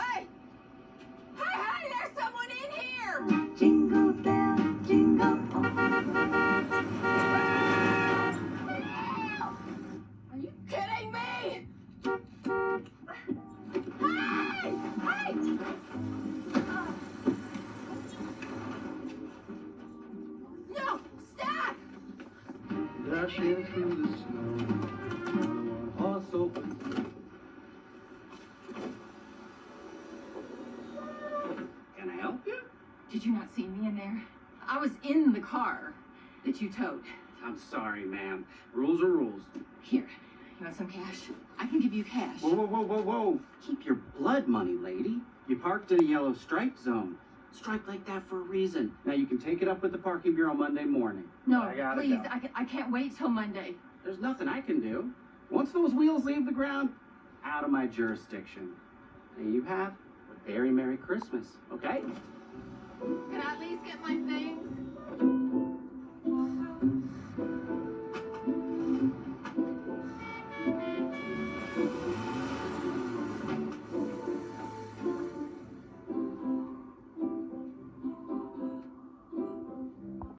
Hey! Hey, there's someone in here! Jingle bells, jingle all the Are you kidding me? Hey! Hey! No! Stop! Dashing through the snow on a one-horse open. Can I help you? Did you not see me in there? I was in the car that you towed. I'm sorry, ma'am. Rules are rules. Here, you want some cash? I can give you cash. Whoa, whoa, whoa, whoa, whoa. Keep your blood money, lady. You parked in a yellow stripe zone. Striped like that for a reason. Now you can take it up with the parking bureau Monday morning. No, I gotta please, go. I can't wait till Monday. There's nothing I can do. Once those wheels leave the ground, out of my jurisdiction. And you have a very Merry Christmas, okay? Can I at least get my things?